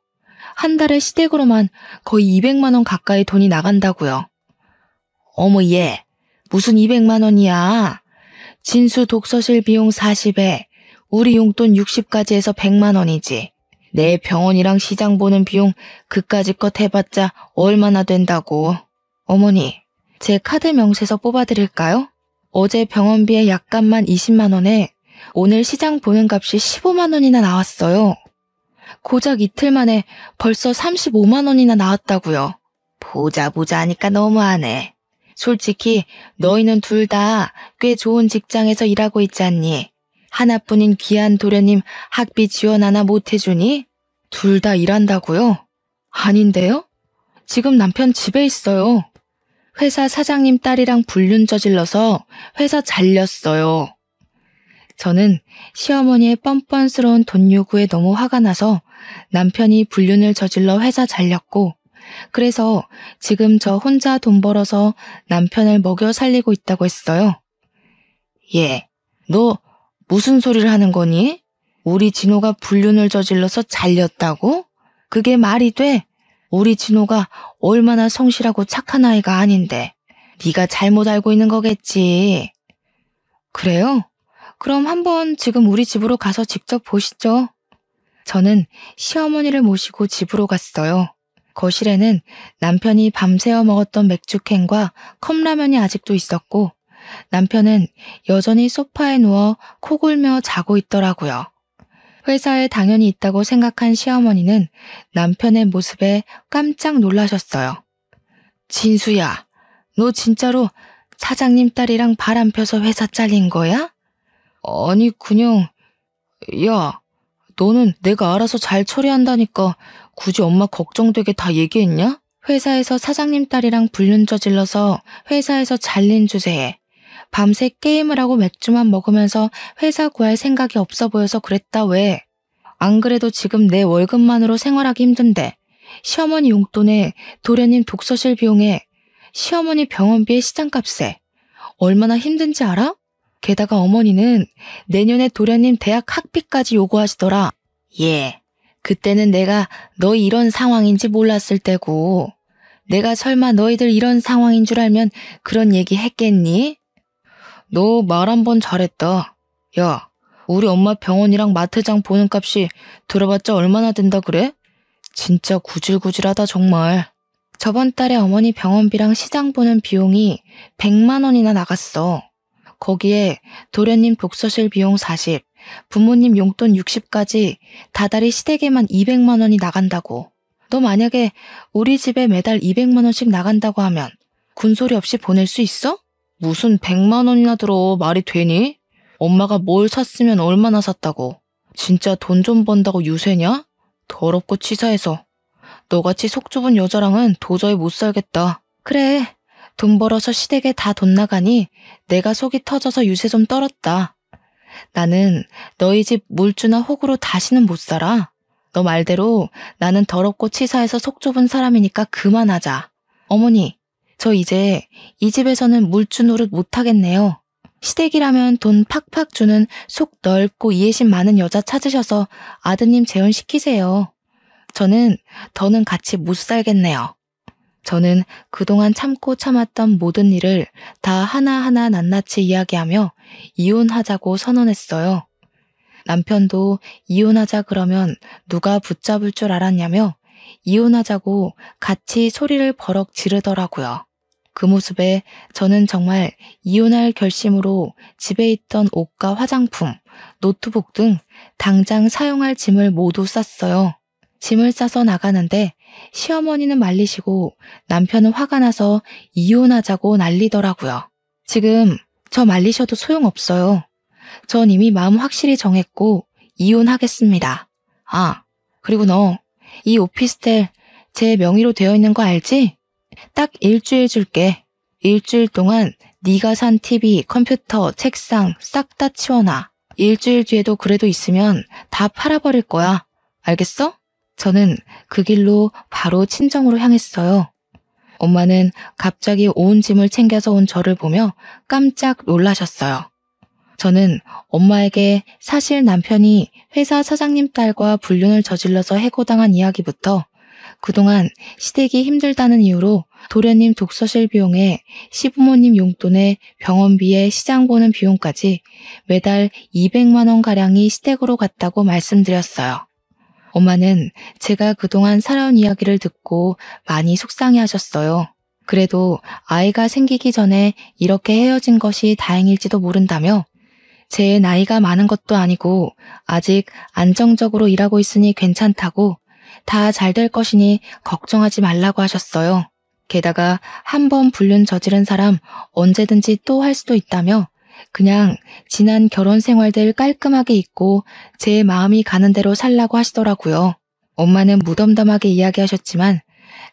한 달에 시댁으로만 거의 200만 원 가까이 돈이 나간다고요. 어머 얘, 무슨 200만 원이야. 진수 독서실 비용 40에 우리 용돈 60까지 해서 100만 원이지. 내 병원이랑 시장 보는 비용 그까짓 것 해봤자 얼마나 된다고. 어머니, 제 카드 명세서 뽑아드릴까요? 어제 병원비에 약값만 20만 원에 오늘 시장 보는 값이 15만 원이나 나왔어요. 고작 이틀 만에 벌써 35만 원이나 나왔다고요. 보자 하니까 너무하네. 솔직히 너희는 둘 다 꽤 좋은 직장에서 일하고 있지 않니? 하나뿐인 귀한 도련님 학비 지원 하나 못 해주니? 둘 다 일한다고요? 아닌데요? 지금 남편 집에 있어요. 회사 사장님 딸이랑 불륜 저질러서 회사 잘렸어요. 저는 시어머니의 뻔뻔스러운 돈 요구에 너무 화가 나서 남편이 불륜을 저질러 회사 잘렸고 그래서 지금 저 혼자 돈 벌어서 남편을 먹여 살리고 있다고 했어요. 얘, 너 무슨 소리를 하는 거니? 우리 진호가 불륜을 저질러서 잘렸다고? 그게 말이 돼? 우리 진호가 얼마나 성실하고 착한 아이가 아닌데 네가 잘못 알고 있는 거겠지. 그래요? 그럼 한번 지금 우리 집으로 가서 직접 보시죠. 저는 시어머니를 모시고 집으로 갔어요. 거실에는 남편이 밤새워 먹었던 맥주캔과 컵라면이 아직도 있었고 남편은 여전히 소파에 누워 코골며 자고 있더라고요. 회사에 당연히 있다고 생각한 시어머니는 남편의 모습에 깜짝 놀라셨어요. 진수야, 너 진짜로 사장님 딸이랑 바람 펴서 회사 잘린 거야? 아니, 그냥, 야, 너는 내가 알아서 잘 처리한다니까 굳이 엄마 걱정되게 다 얘기했냐? 회사에서 사장님 딸이랑 불륜 저질러서 회사에서 잘린 주제에 밤새 게임을 하고 맥주만 먹으면서 회사 구할 생각이 없어 보여서 그랬다 왜? 안 그래도 지금 내 월급만으로 생활하기 힘든데 시어머니 용돈에 도련님 독서실 비용에 시어머니 병원비에 시장값에 얼마나 힘든지 알아? 게다가 어머니는 내년에 도련님 대학 학비까지 요구하시더라. 예, 그때는 내가 너희 이런 상황인지 몰랐을 때고 내가 설마 너희들 이런 상황인 줄 알면 그런 얘기 했겠니? 너 말 한 번 잘했다. 야, 우리 엄마 병원이랑 마트장 보는 값이 들어봤자 얼마나 된다 그래? 진짜 구질구질하다 정말. 저번 달에 어머니 병원비랑 시장 보는 비용이 100만 원이나 나갔어. 거기에 도련님 독서실 비용 40, 부모님 용돈 60까지 다달이 시댁에만 200만 원이 나간다고. 너 만약에 우리 집에 매달 200만 원씩 나간다고 하면 군소리 없이 보낼 수 있어? 무슨 100만 원이나 들어 말이 되니? 엄마가 뭘 샀으면 얼마나 샀다고. 진짜 돈 좀 번다고 유세냐? 더럽고 치사해서. 너같이 속 좁은 여자랑은 도저히 못 살겠다. 그래, 돈 벌어서 시댁에 다 돈 나가니 내가 속이 터져서 유세 좀 떨었다. 나는 너희 집 물주나 호구로 다시는 못 살아. 너 말대로 나는 더럽고 치사해서 속 좁은 사람이니까 그만하자. 어머니, 저 이제 이 집에서는 물주 노릇 못하겠네요. 시댁이라면 돈 팍팍 주는 속 넓고 이해심 많은 여자 찾으셔서 아드님 재혼시키세요. 저는 더는 같이 못 살겠네요. 저는 그동안 참고 참았던 모든 일을 다 하나하나 낱낱이 이야기하며 이혼하자고 선언했어요. 남편도 이혼하자 그러면 누가 붙잡을 줄 알았냐며 이혼하자고 같이 소리를 버럭 지르더라고요. 그 모습에 저는 정말 이혼할 결심으로 집에 있던 옷과 화장품, 노트북 등 당장 사용할 짐을 모두 쌌어요. 짐을 싸서 나가는데 시어머니는 말리시고 남편은 화가 나서 이혼하자고 난리더라고요. 지금 저 말리셔도 소용없어요. 전 이미 마음 확실히 정했고 이혼하겠습니다. 아, 그리고 너 이 오피스텔 제 명의로 되어 있는 거 알지? 딱 일주일 줄게. 일주일 동안 네가 산 TV, 컴퓨터, 책상 싹 다 치워놔. 일주일 뒤에도 그래도 있으면 다 팔아버릴 거야. 알겠어? 저는 그 길로 바로 친정으로 향했어요. 엄마는 갑자기 온 짐을 챙겨서 온 저를 보며 깜짝 놀라셨어요. 저는 엄마에게 사실 남편이 회사 사장님 딸과 불륜을 저질러서 해고당한 이야기부터 그동안 시댁이 힘들다는 이유로 도련님 독서실 비용에 시부모님 용돈에 병원비에 시장 보는 비용까지 매달 200만 원가량이 시댁으로 갔다고 말씀드렸어요. 엄마는 제가 그동안 살아온 이야기를 듣고 많이 속상해하셨어요. 그래도 아이가 생기기 전에 이렇게 헤어진 것이 다행일지도 모른다며 제 나이가 많은 것도 아니고 아직 안정적으로 일하고 있으니 괜찮다고 다 잘 될 것이니 걱정하지 말라고 하셨어요. 게다가 한 번 불륜 저지른 사람 언제든지 또 할 수도 있다며 그냥 지난 결혼 생활들 깔끔하게 잊고 제 마음이 가는 대로 살라고 하시더라고요. 엄마는 무덤덤하게 이야기하셨지만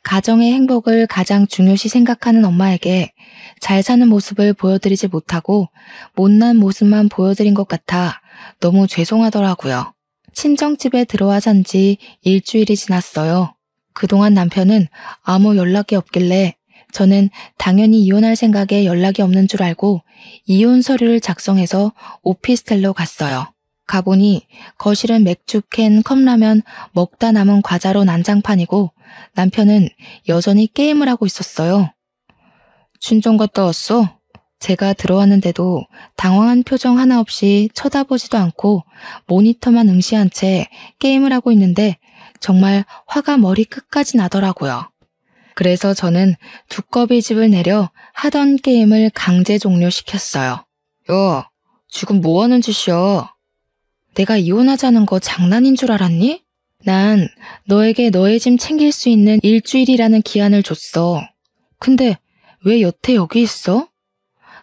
가정의 행복을 가장 중요시 생각하는 엄마에게 잘 사는 모습을 보여드리지 못하고 못난 모습만 보여드린 것 같아 너무 죄송하더라고요. 친정집에 들어와 산 지 일주일이 지났어요. 그동안 남편은 아무 연락이 없길래 저는 당연히 이혼할 생각에 연락이 없는 줄 알고 이혼 서류를 작성해서 오피스텔로 갔어요. 가보니 거실은 맥주캔, 컵라면, 먹다 남은 과자로 난장판이고 남편은 여전히 게임을 하고 있었어요. 친정 갔다 왔어? 제가 들어왔는데도 당황한 표정 하나 없이 쳐다보지도 않고 모니터만 응시한 채 게임을 하고 있는데 정말 화가 머리 끝까지 나더라고요. 그래서 저는 두꺼비 집을 내려 하던 게임을 강제 종료시켰어요. 야, 지금 뭐 하는 짓이야? 내가 이혼하자는 거 장난인 줄 알았니? 난 너에게 너의 짐 챙길 수 있는 일주일이라는 기한을 줬어. 근데 왜 여태 여기 있어?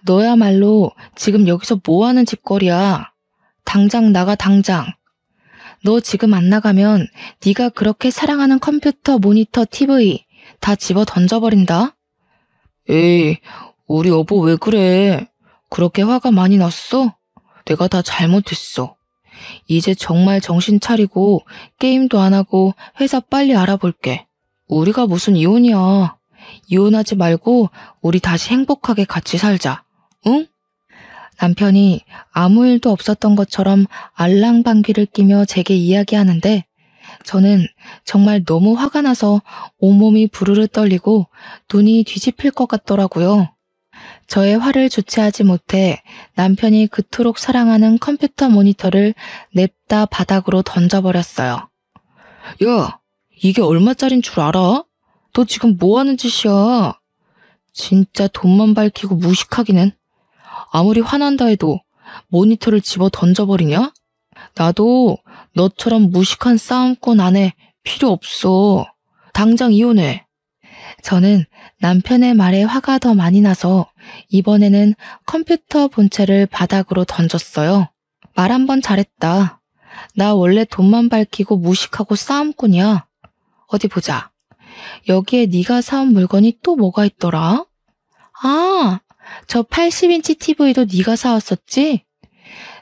너야말로 지금 여기서 뭐 하는 짓거리야? 당장 나가, 당장. 너 지금 안 나가면 네가 그렇게 사랑하는 컴퓨터, 모니터, TV 다 집어 던져버린다. 에이, 우리 여보 왜 그래? 그렇게 화가 많이 났어? 내가 다 잘못했어. 이제 정말 정신 차리고 게임도 안 하고 회사 빨리 알아볼게. 우리가 무슨 이혼이야. 이혼하지 말고 우리 다시 행복하게 같이 살자. 응? 남편이 아무 일도 없었던 것처럼 알랑방귀를 끼며 제게 이야기하는데 저는 정말 너무 화가 나서 온몸이 부르르 떨리고 눈이 뒤집힐 것 같더라고요. 저의 화를 주체하지 못해 남편이 그토록 사랑하는 컴퓨터 모니터를 냅다 바닥으로 던져버렸어요. 야, 이게 얼마짜린 줄 알아? 너 지금 뭐 하는 짓이야? 진짜 돈만 밝히고 무식하기는. 아무리 화난다 해도 모니터를 집어 던져버리냐? 나도 너처럼 무식한 싸움꾼 아내 필요 없어. 당장 이혼해. 저는 남편의 말에 화가 더 많이 나서 이번에는 컴퓨터 본체를 바닥으로 던졌어요. 말 한 번 잘했다. 나 원래 돈만 밝히고 무식하고 싸움꾼이야. 어디 보자. 여기에 네가 사온 물건이 또 뭐가 있더라? 아, 저 80인치 TV도 네가 사왔었지?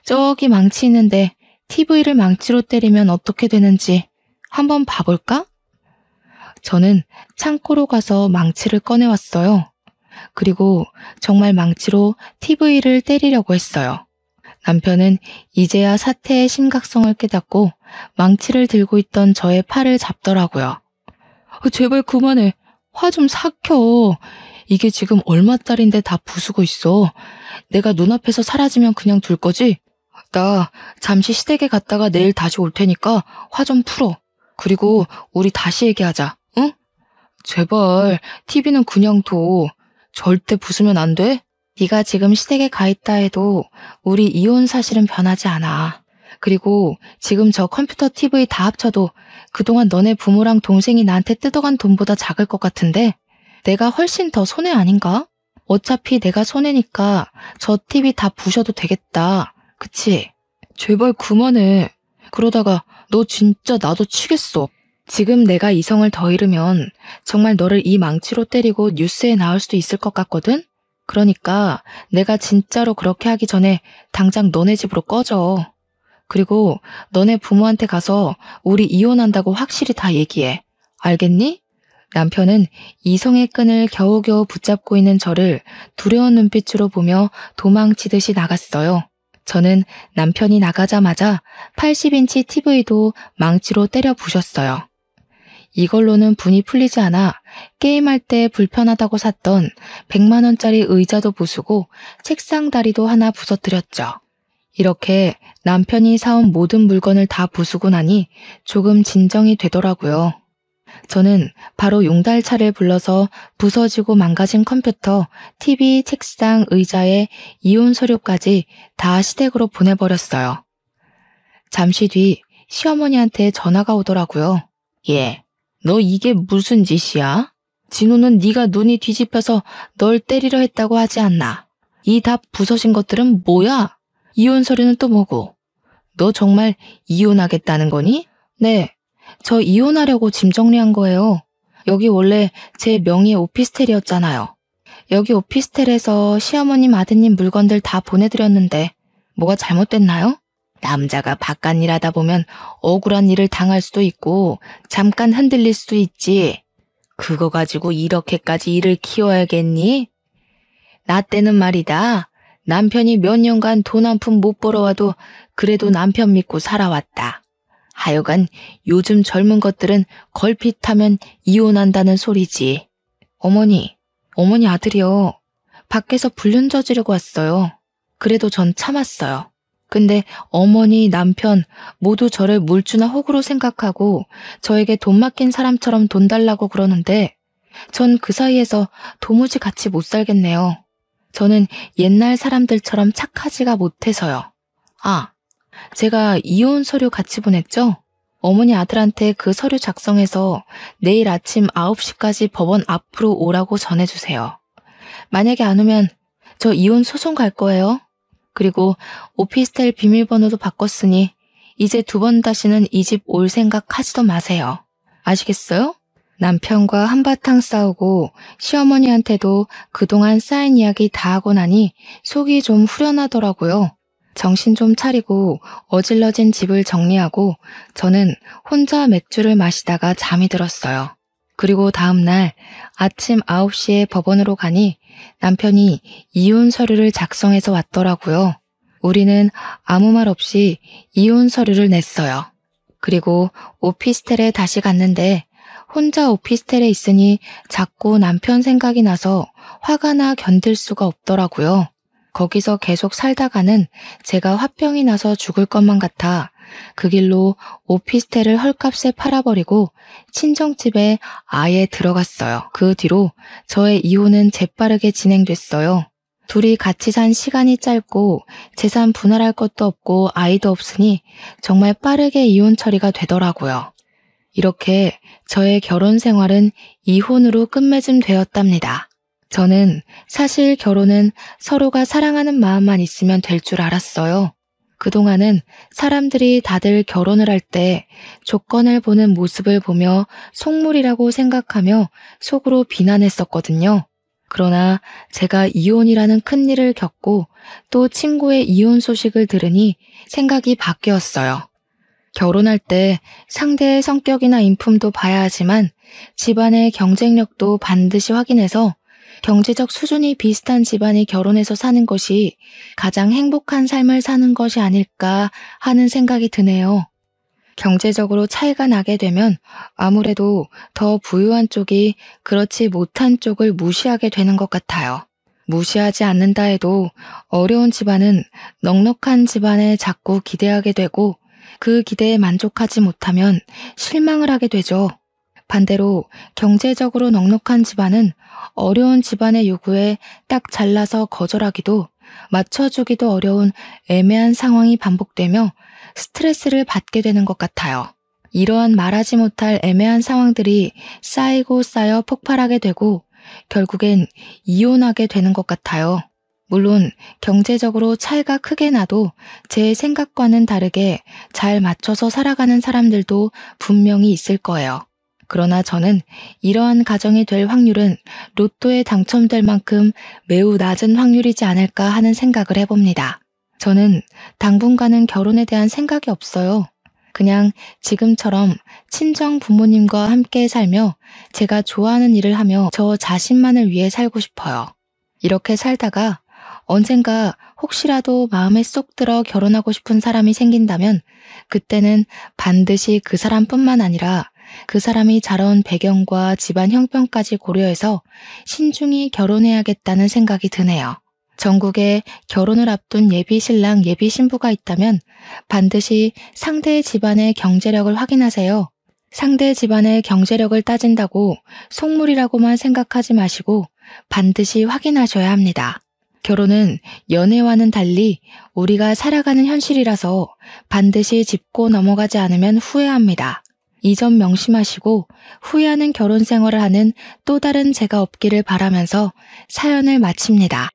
저기 망치 있는데 TV를 망치로 때리면 어떻게 되는지 한번 봐볼까? 저는 창고로 가서 망치를 꺼내왔어요. 그리고 정말 망치로 TV를 때리려고 했어요. 남편은 이제야 사태의 심각성을 깨닫고 망치를 들고 있던 저의 팔을 잡더라고요. 제발 그만해. 화 좀 삭혀. 이게 지금 얼마짜린데 다 부수고 있어. 내가 눈앞에서 사라지면 그냥 둘 거지? 나 잠시 시댁에 갔다가 내일 다시 올 테니까 화 좀 풀어. 그리고 우리 다시 얘기하자. 응? 제발 TV는 그냥 둬. 절대 부수면 안 돼? 네가 지금 시댁에 가 있다 해도 우리 이혼 사실은 변하지 않아. 그리고 지금 저 컴퓨터 TV 다 합쳐도 그동안 너네 부모랑 동생이 나한테 뜯어간 돈보다 작을 것 같은데 내가 훨씬 더 손해 아닌가? 어차피 내가 손해니까 저 TV 다 부셔도 되겠다. 그치? 제발 그만해. 그러다가 너 진짜 나도 치겠어. 지금 내가 이성을 더 잃으면 정말 너를 이 망치로 때리고 뉴스에 나올 수도 있을 것 같거든? 그러니까 내가 진짜로 그렇게 하기 전에 당장 너네 집으로 꺼져. 그리고 너네 부모한테 가서 우리 이혼한다고 확실히 다 얘기해. 알겠니? 남편은 이성의 끈을 겨우겨우 붙잡고 있는 저를 두려운 눈빛으로 보며 도망치듯이 나갔어요. 저는 남편이 나가자마자 80인치 TV도 망치로 때려 부셨어요. 이걸로는 분이 풀리지 않아 게임할 때 불편하다고 샀던 100만 원짜리 의자도 부수고 책상 다리도 하나 부서뜨렸죠. 이렇게 남편이 사온 모든 물건을 다 부수고 나니 조금 진정이 되더라고요. 저는 바로 용달차를 불러서 부서지고 망가진 컴퓨터, TV, 책상, 의자에 이혼 서류까지 다 시댁으로 보내버렸어요. 잠시 뒤 시어머니한테 전화가 오더라고요. 예, 너 이게 무슨 짓이야? 진호는 네가 눈이 뒤집혀서 널 때리려 했다고 하지 않나? 이 다 부서진 것들은 뭐야? 이혼 서류는 또 뭐고? 너 정말 이혼하겠다는 거니? 네, 저 이혼하려고 짐 정리한 거예요. 여기 원래 제 명의의 오피스텔이었잖아요. 여기 오피스텔에서 시어머님, 아드님 물건들 다 보내드렸는데 뭐가 잘못됐나요? 남자가 바깥 일하다 보면 억울한 일을 당할 수도 있고 잠깐 흔들릴 수도 있지. 그거 가지고 이렇게까지 일을 키워야겠니? 나 때는 말이다. 남편이 몇 년간 돈 한 푼 못 벌어와도 그래도 남편 믿고 살아왔다. 하여간 요즘 젊은 것들은 걸핏하면 이혼한다는 소리지. 어머니 아들이요. 밖에서 불륜 저지르고 왔어요. 그래도 전 참았어요. 근데 어머니, 남편 모두 저를 물주나 호구로 생각하고 저에게 돈 맡긴 사람처럼 돈 달라고 그러는데 전 그 사이에서 도무지 같이 못 살겠네요. 저는 옛날 사람들처럼 착하지가 못해서요. 아, 제가 이혼 서류 같이 보냈죠? 어머니 아들한테 그 서류 작성해서 내일 아침 9시까지 법원 앞으로 오라고 전해주세요. 만약에 안 오면 저 이혼 소송 갈 거예요. 그리고 오피스텔 비밀번호도 바꿨으니 이제 2번 다시는 이 집 올 생각 하지도 마세요. 아시겠어요? 남편과 한바탕 싸우고 시어머니한테도 그동안 쌓인 이야기 다 하고 나니 속이 좀 후련하더라고요. 정신 좀 차리고 어질러진 집을 정리하고 저는 혼자 맥주를 마시다가 잠이 들었어요. 그리고 다음날 아침 9시에 법원으로 가니 남편이 이혼 서류를 작성해서 왔더라고요. 우리는 아무 말 없이 이혼 서류를 냈어요. 그리고 오피스텔에 다시 갔는데 혼자 오피스텔에 있으니 자꾸 남편 생각이 나서 화가 나 견딜 수가 없더라고요. 거기서 계속 살다가는 제가 화병이 나서 죽을 것만 같아 그 길로 오피스텔을 헐값에 팔아버리고 친정집에 아예 들어갔어요. 그 뒤로 저의 이혼은 재빠르게 진행됐어요. 둘이 같이 산 시간이 짧고 재산 분할할 것도 없고 아이도 없으니 정말 빠르게 이혼 처리가 되더라고요. 이렇게 저의 결혼 생활은 이혼으로 끝맺음 되었답니다. 저는 사실 결혼은 서로가 사랑하는 마음만 있으면 될 줄 알았어요. 그동안은 사람들이 다들 결혼을 할 때 조건을 보는 모습을 보며 속물이라고 생각하며 속으로 비난했었거든요. 그러나 제가 이혼이라는 큰일을 겪고 또 친구의 이혼 소식을 들으니 생각이 바뀌었어요. 결혼할 때 상대의 성격이나 인품도 봐야 하지만 집안의 경쟁력도 반드시 확인해서 경제적 수준이 비슷한 집안이 결혼해서 사는 것이 가장 행복한 삶을 사는 것이 아닐까 하는 생각이 드네요. 경제적으로 차이가 나게 되면 아무래도 더 부유한 쪽이 그렇지 못한 쪽을 무시하게 되는 것 같아요. 무시하지 않는다 해도 어려운 집안은 넉넉한 집안에 자꾸 기대하게 되고 그 기대에 만족하지 못하면 실망을 하게 되죠. 반대로 경제적으로 넉넉한 집안은 어려운 집안의 요구에 딱 잘라서 거절하기도 맞춰주기도 어려운 애매한 상황이 반복되며 스트레스를 받게 되는 것 같아요. 이러한 말하지 못할 애매한 상황들이 쌓이고 쌓여 폭발하게 되고 결국엔 이혼하게 되는 것 같아요. 물론 경제적으로 차이가 크게 나도 제 생각과는 다르게 잘 맞춰서 살아가는 사람들도 분명히 있을 거예요. 그러나 저는 이러한 가정이 될 확률은 로또에 당첨될 만큼 매우 낮은 확률이지 않을까 하는 생각을 해봅니다. 저는 당분간은 결혼에 대한 생각이 없어요. 그냥 지금처럼 친정 부모님과 함께 살며 제가 좋아하는 일을 하며 저 자신만을 위해 살고 싶어요. 이렇게 살다가 언젠가 혹시라도 마음에 쏙 들어 결혼하고 싶은 사람이 생긴다면 그때는 반드시 그 사람뿐만 아니라 그 사람이 자라온 배경과 집안 형편까지 고려해서 신중히 결혼해야겠다는 생각이 드네요. 전국에 결혼을 앞둔 예비 신랑, 예비 신부가 있다면 반드시 상대의 집안의 경제력을 확인하세요. 상대 집안의 경제력을 따진다고 속물이라고만 생각하지 마시고 반드시 확인하셔야 합니다. 결혼은 연애와는 달리 우리가 살아가는 현실이라서 반드시 짚고 넘어가지 않으면 후회합니다. 이 점 명심하시고 후회하는 결혼 생활을 하는 또 다른 제가 없기를 바라면서 사연을 마칩니다.